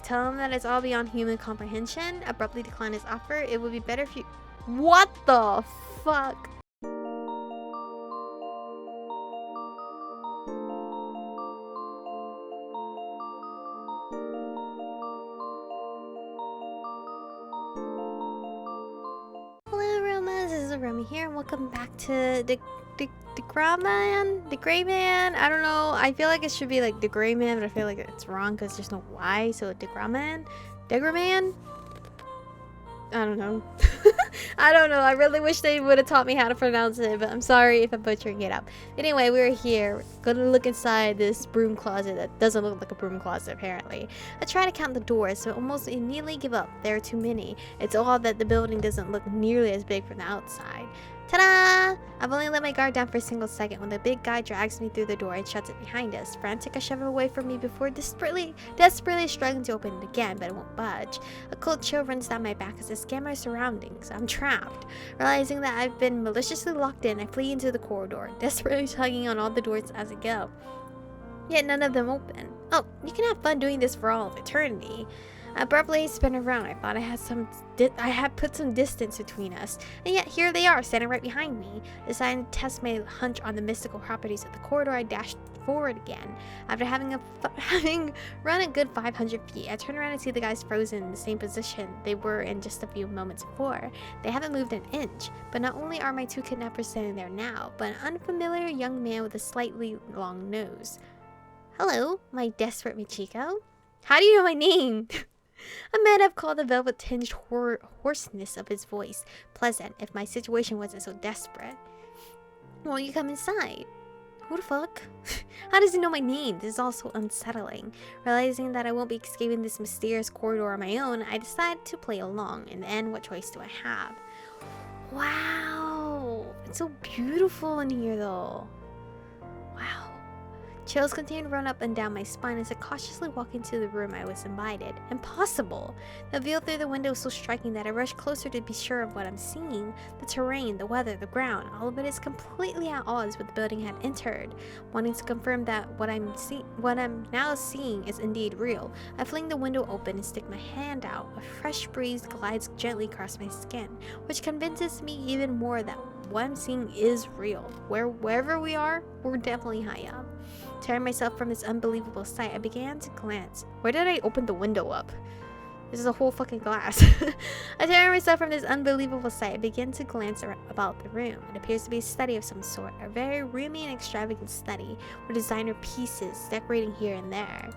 Tell him that it's all beyond human comprehension. Abruptly decline his offer. It would be better if you... What the fuck? Hello, Aromas. This is Aromie here, and welcome back to Degraman? Degraman? I don't know. I feel like it should be like Degraman, but I feel like it's wrong because there's no Y, so Degraman? Degraman? I don't know. I don't know. I really wish they would have taught me how to pronounce it, but I'm sorry if I'm butchering it up. Anyway, we're here. Gonna look inside this broom closet that doesn't look like a broom closet, apparently. I try to count the doors, so almost immediately give up. There are too many. It's odd that the building doesn't look nearly as big from the outside. Ta-da! I've only let my guard down for a single second when the big guy drags me through the door and shuts it behind us. Frantic, I shove it away from me before desperately struggling to open it again, but it won't budge. A cold chill runs down my back as I scan my surroundings. I'm trapped. Realizing that I've been maliciously locked in, I flee into the corridor, desperately tugging on all the doors as I go. Yet none of them open. Oh, you can have fun doing this for all of eternity. I abruptly spin around. I thought I had put some distance between us, and yet here they are, standing right behind me. Deciding to test my hunch on the mystical properties of the corridor, I dashed forward again. After having run a good 500 feet, I turn around and see the guys frozen in the same position they were in just a few moments before. They haven't moved an inch, but not only are my two kidnappers standing there now, but an unfamiliar young man with a slightly long nose. Hello, my desperate Michiko. How do you know my name? A man I've called the velvet-tinged hoarseness of his voice. Pleasant, if my situation wasn't so desperate. Won't you come inside? Who the fuck? How does he know my name? This is all so unsettling. Realizing that I won't be escaping this mysterious corridor on my own, I decide to play along. In the end, what choice do I have? Wow! It's so beautiful in here, though. Wow. Chills continue to run up and down my spine as I cautiously walk into the room I was invited. Impossible! The view through the window is so striking that I rush closer to be sure of what I'm seeing. The terrain, the weather, the ground, all of it is completely at odds with the building I had entered. Wanting to confirm that what I'm now seeing is indeed real, I fling the window open and stick my hand out. A fresh breeze glides gently across my skin, which convinces me even more that what I'm seeing is real. Wherever we are, we're definitely high up. Tearing myself from this unbelievable sight, I began to glance. Where did I open the window up? This is a whole fucking glass. I tear myself from this unbelievable sight. I begin to glance about the room. It appears to be a study of some sort, a very roomy and extravagant study, with designer pieces decorating here and there.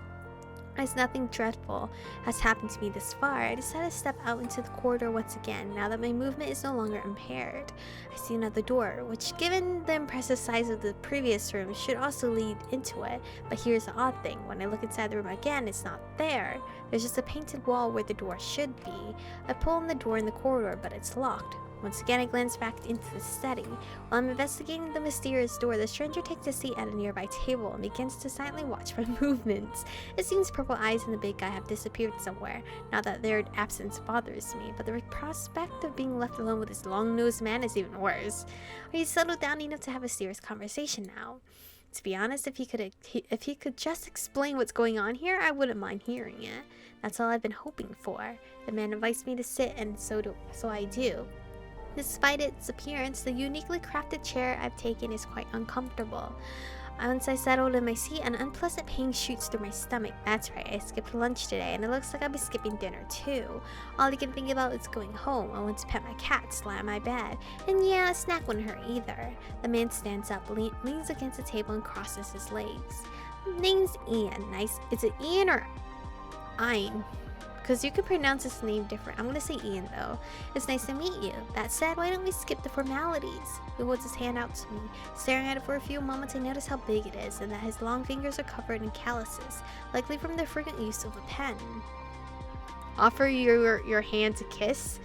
As nothing dreadful has happened to me this far, I decide to step out into the corridor once again, now that my movement is no longer impaired. I see another door, which given the impressive size of the previous room, should also lead into it. But here's the odd thing, when I look inside the room again, it's not there. There's just a painted wall where the door should be. I pull on the door in the corridor, but it's locked. Once again, I glance back into the study. While I'm investigating the mysterious door, the stranger takes a seat at a nearby table and begins to silently watch my movements. It seems purple eyes and the big guy have disappeared somewhere. Not that their absence bothers me, but the prospect of being left alone with this long-nosed man is even worse. Are you settled down enough to have a serious conversation now? To be honest, if he could just explain what's going on here, I wouldn't mind hearing it. That's all I've been hoping for. The man invites me to sit, and so I do. Despite its appearance, the uniquely crafted chair I've taken is quite uncomfortable. Once I settled in my seat, an unpleasant pain shoots through my stomach. That's right, I skipped lunch today, and it looks like I'll be skipping dinner too. All I can think about is going home. I want to pet my cat, lie on my bed, and yeah, a snack wouldn't hurt either. The man stands up, leans against the table, and crosses his legs. Name's Ian. Nice. Is it Ian or Ian? Because you can pronounce his name different. I'm going to say Ian though. It's nice to meet you. That said, why don't we skip the formalities? He holds his hand out to me. Staring at it for a few moments, I notice how big it is and that his long fingers are covered in calluses, likely from the frequent use of a pen. Offer your hand to kiss?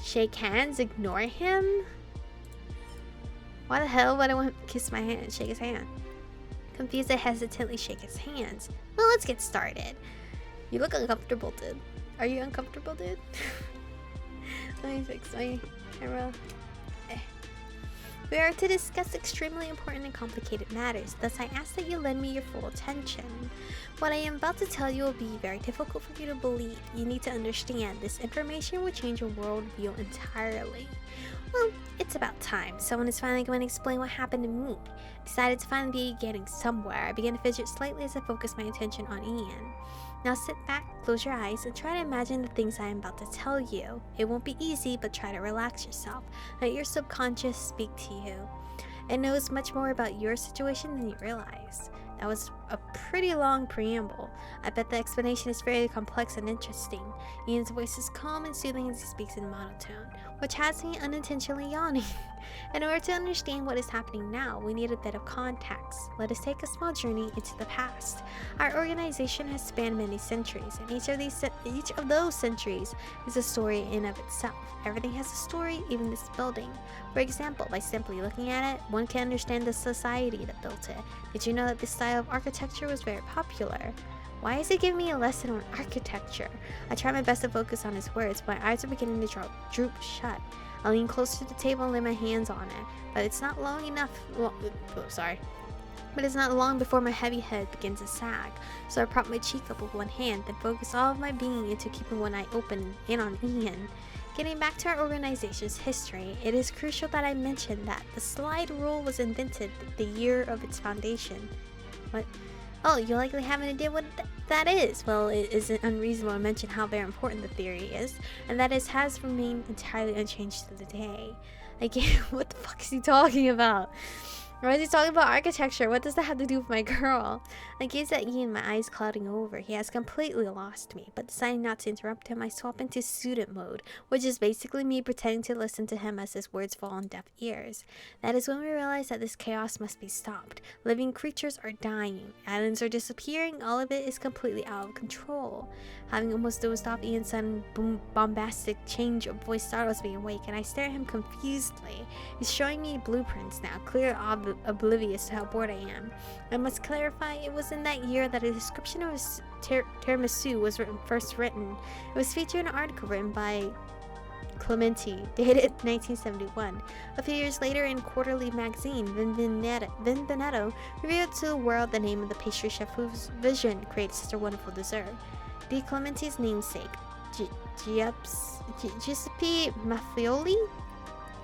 Shake hands? Ignore him? Why the hell would I want to kiss my hand? Shake his hand. Confused, I hesitantly shake his hands. Well, let's get started. You look uncomfortable, dude. Are you uncomfortable, dude? Let me fix my camera. We are to discuss extremely important and complicated matters, thus I ask that you lend me your full attention. What I am about to tell you will be very difficult for you to believe. You need to understand this information will change your worldview entirely. Well, it's about time. Someone is finally going to explain what happened to me. Decided to finally be getting somewhere. I began to fidget slightly as I focused my attention on Ian. Now sit back, close your eyes, and try to imagine the things I am about to tell you. It won't be easy, but try to relax yourself. Let your subconscious speak to you. It knows much more about your situation than you realize. That was a pretty long preamble. I bet the explanation is very complex and interesting. Ian's voice is calm and soothing as he speaks in monotone, which has me unintentionally yawning. In order to understand what is happening now, we need a bit of context. Let us take a small journey into the past. Our organization has spanned many centuries, and each of those centuries is a story in of itself. Everything has a story, even this building. For example, by simply looking at it, one can understand the society that built it. Did you know that this style of architecture was very popular? Why is he giving me a lesson on architecture? I try my best to focus on his words, but my eyes are beginning to droop shut. I lean closer to the table and lay my hands on it, but it's not long before my heavy head begins to sag. So I prop my cheek up with one hand, then focus all of my being into keeping one eye open in on Ian. Getting back to our organization's history, it is crucial that I mention that the slide rule was invented the year of its foundation. What? Oh, you likely have an idea what that is. Well, it isn't unreasonable to mention how very important the theory is, and that it has remained entirely unchanged to the day. Like, what the fuck is he talking about? Why is he talking about architecture? What does that have to do with my girl? I gaze at Ian, my eyes clouding over. He has completely lost me, but deciding not to interrupt him, I swap into student mode, which is basically me pretending to listen to him as his words fall on deaf ears. That is when we realize that this chaos must be stopped. Living creatures are dying. Islands are disappearing. All of it is completely out of control. Having almost dozed off, Ian's sudden bombastic change of voice startles me awake, and I stare at him confusedly. He's showing me blueprints now, clear oblivious to how bored I am. I must clarify, it was in that year that a description of tiramisu was first written. It was featured in an article written by Clementi, dated 1971. A few years later, in Quarterly magazine, Vinvenetto revealed to the world the name of the pastry chef whose vision created such a wonderful dessert. De Clementi's namesake, Giuseppe Mattioli?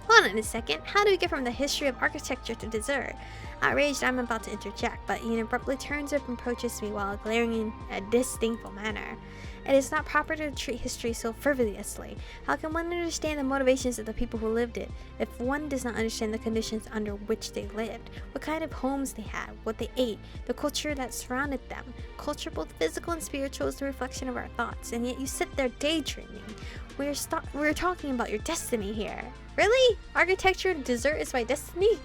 Hold on a second, how do we get from the history of architecture to dessert? Outraged, I'm about to interject, but Ian abruptly turns up and approaches me while glaring in a disdainful manner. It is not proper to treat history so frivolously. How can one understand the motivations of the people who lived it if one does not understand the conditions under which they lived, what kind of homes they had, what they ate, the culture that surrounded them? Culture, both physical and spiritual, is the reflection of our thoughts, and yet you sit there daydreaming. We're talking about your destiny here. Really? Architecture and dessert is my destiny?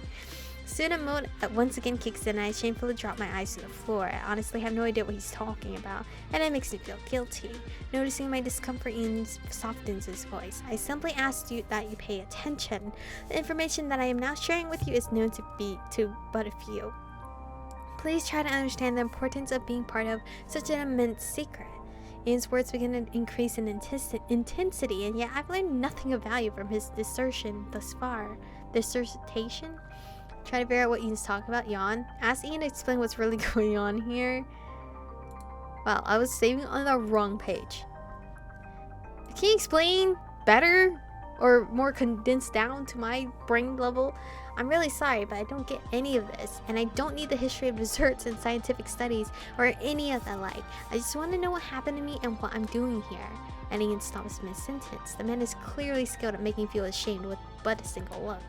Student mode once again kicks in, and I shamefully drop my eyes to the floor. I honestly have no idea what he's talking about, and it makes me feel guilty. Noticing my discomfort, Ian softens his voice. I simply ask you that you pay attention. The information that I am now sharing with you is known to but a few. Please try to understand the importance of being part of such an immense secret. Ian's words begin to increase in intensity, and yet I've learned nothing of value from his dissertation thus far. Dissertation? Try to figure out what Ian's talking about. Yawn. Ask Ian to explain what's really going on here. Wow, I was saving on the wrong page. Can you explain better or more condensed down to my brain level? I'm really sorry, but I don't get any of this, and I don't need the history of desserts and scientific studies or any of the like. I just want to know what happened to me and what I'm doing here. And Ian stops mid-sentence. The man is clearly skilled at making me feel ashamed with but a single look.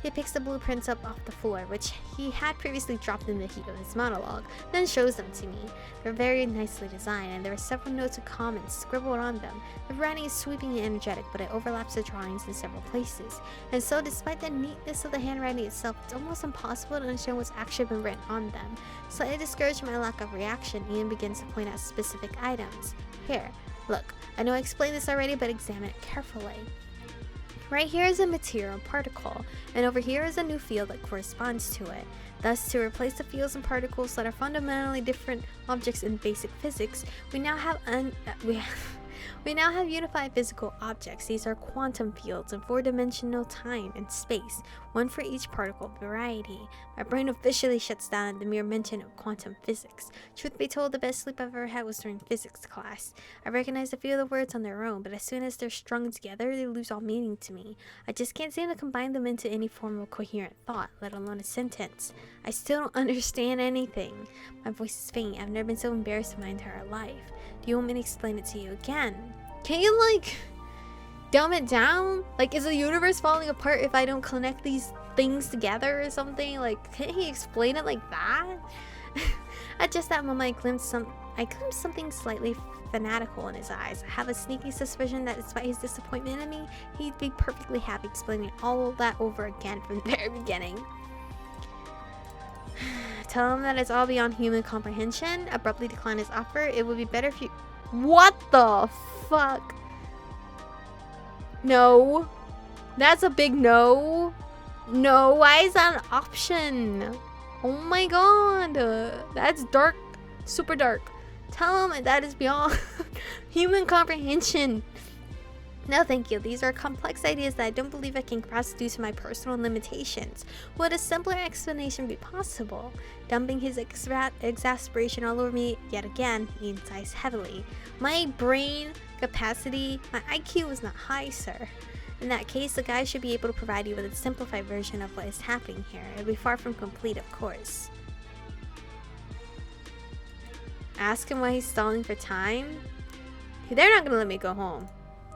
He picks the blueprints up off the floor, which he had previously dropped in the heat of his monologue, then shows them to me. They're very nicely designed, and there are several notes of comments scribbled on them. The writing is sweeping and energetic, but it overlaps the drawings in several places. And so, despite the neatness of the handwriting itself, it's almost impossible to understand what's actually been written on them. Slightly discouraged by my lack of reaction, Ian begins to point out specific items. Here, look, I know I explained this already, but examine it carefully. Right here is a material particle, and over here is a new field that corresponds to it. Thus, to replace the fields and particles that are fundamentally different objects in basic physics, we now have We now have unified physical objects. These are quantum fields in 4-dimensional time and space, one for each particle variety. My brain officially shuts down at the mere mention of quantum physics. Truth be told, the best sleep I've ever had was during physics class. I recognize a few of the words on their own, but as soon as they're strung together, they lose all meaning to me. I just can't seem to combine them into any form of coherent thought, let alone a sentence. I still don't understand anything. My voice is faint. I've never been so embarrassed in my entire life. Do you want me to explain it to you again? Can you, like, dumb it down? Like, is the universe falling apart if I don't connect these things together or something? Like, can't he explain it like that? At just that moment, I glimpsed something slightly fanatical in his eyes. I have a sneaky suspicion that despite his disappointment in me, he'd be perfectly happy explaining all of that over again from the very beginning. Tell him that it's all beyond human comprehension. Abruptly decline his offer. It would be better if you... What the fuck? No. That's a big no. No, why is that an option? Oh my god. That's dark. Super dark. Tell him that is beyond human comprehension. No, thank you. These are complex ideas that I don't believe I can grasp due to my personal limitations. Would a simpler explanation be possible? Dumping his exasperation all over me yet again, he sighs heavily. My brain capacity, my IQ is not high, sir. In that case, the guy should be able to provide you with a simplified version of what is happening here. It'll be far from complete, of course. Ask him why he's stalling for time? They're not gonna let me go home.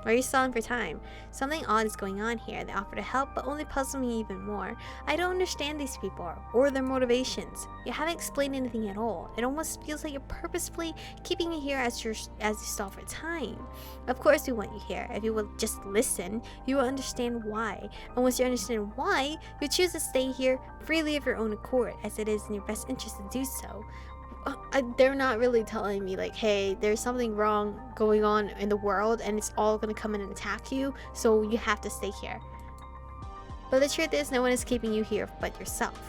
Why are you stalling for time? Something odd is going on here. They offer to help, but only puzzle me even more. I don't understand these people or their motivations. You haven't explained anything at all. It almost feels like you're purposefully keeping me here as you stall for time. Of course we want you here. If you will just listen, you will understand why. And once you understand why, you choose to stay here freely of your own accord, as it is in your best interest to do so. They're not really telling me like, hey, there's something wrong going on in the world and it's all gonna come in and attack you, so you have to stay here. But the truth is, no one is keeping you here but yourself.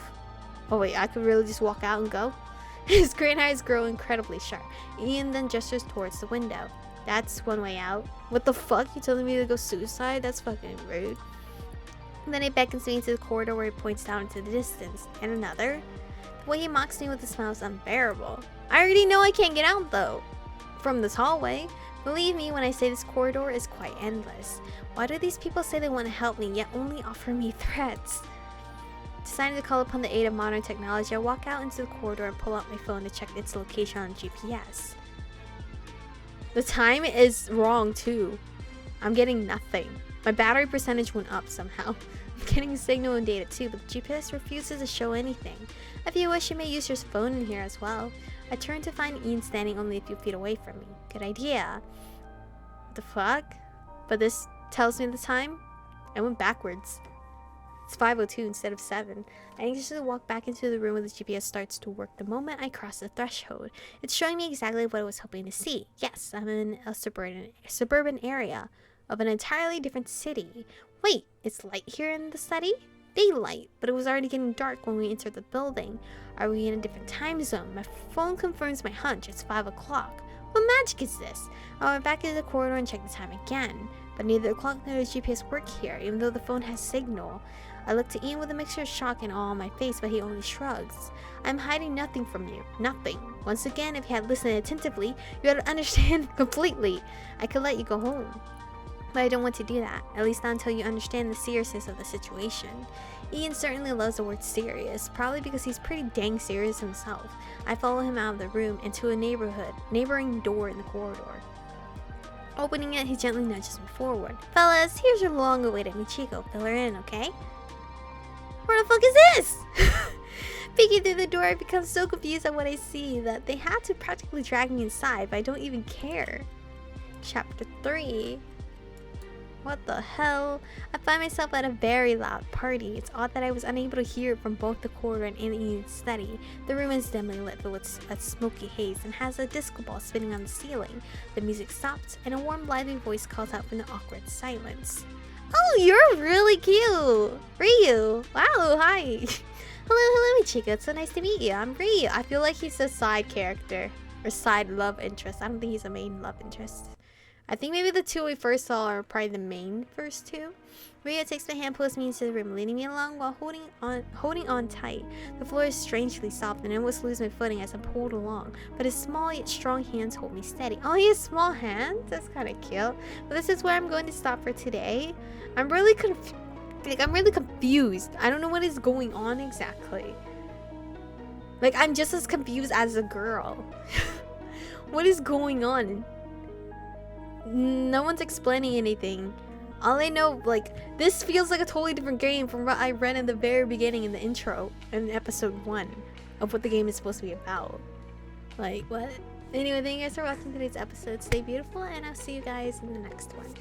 Oh wait, I could really just walk out and go? His green eyes grow incredibly sharp. Ian then gestures towards the window. That's one way out. What the fuck? You telling me to go suicide? That's fucking rude. And then he beckons me into the corridor where he points down into the distance. And another. The way he mocks me with a smile is unbearable. I already know I can't get out though from this hallway. Believe me when I say this corridor is quite endless. Why do these people say they want to help me yet only offer me threats? Deciding to call upon the aid of modern technology, I walk out into the corridor and pull out my phone to check its location on GPS. The time is wrong too. I'm getting nothing. My battery percentage went up somehow. I'm getting a signal and data too, but the GPS refuses to show anything. If you wish, you may use your phone in here as well. I turn to find Ian standing only a few feet away from me. Good idea. What the fuck? But this tells me the time? I went backwards. It's 5:02 instead of 7. I anxiously walk back into the room where the GPS starts to work the moment I cross the threshold. It's showing me exactly what I was hoping to see. Yes, I'm in a suburban area of an entirely different city. Wait, it's light here in the study? Daylight, but it was already getting dark when we entered the building. Are we in a different time zone? My phone confirms my hunch. It's 5 o'clock. What magic is this? I went back into the corridor and checked the time again. But neither the clock nor the GPS work here, even though the phone has signal. I look to Ian with a mixture of shock and awe on my face, but he only shrugs. I'm hiding nothing from you. Nothing. Once again, if you had listened attentively, you would understand completely. I could let you go home. But I don't want to do that, at least not until you understand the seriousness of the situation. Ian certainly loves the word serious, probably because he's pretty dang serious himself. I follow him out of the room into a neighboring door in the corridor. Opening it, he gently nudges me forward. Fellas, here's your long-awaited Michiko. Fill her in, okay? Where the fuck is this? Peeking through the door, I become so confused at what I see that they had to practically drag me inside, but I don't even care. Chapter 3. What the hell? I find myself at a very loud party. It's odd that I was unable to hear it from both the corridor and Ian's study. The room is dimly lit with a smoky haze and has a disco ball spinning on the ceiling. The music stops and a warm, lively voice calls out from the awkward silence. Oh, you're really cute! Ryu! Wow, hi! Hello, Michiko. It's so nice to meet you. I'm Ryu. I feel like he's a side character. Or side love interest. I don't think he's a main love interest. I think maybe the two we first saw are probably the main first two. Maria takes my hand, pulls me into the room, leading me along while holding on tight. The floor is strangely soft, and I almost lose my footing as I pulled along. But his small yet strong hands hold me steady. Oh, he has small hands? That's kind of cute. But this is where I'm going to stop for today. I'm really confused. I don't know what is going on exactly. Like, I'm just as confused as a girl. What is going on? No one's explaining anything. All I know, like, this feels like a totally different game from what I read in the very beginning in the intro in episode 1 of what the game is supposed to be about. Like, what? Anyway, thank you guys for watching today's episode. Stay beautiful, and I'll see you guys in the next one.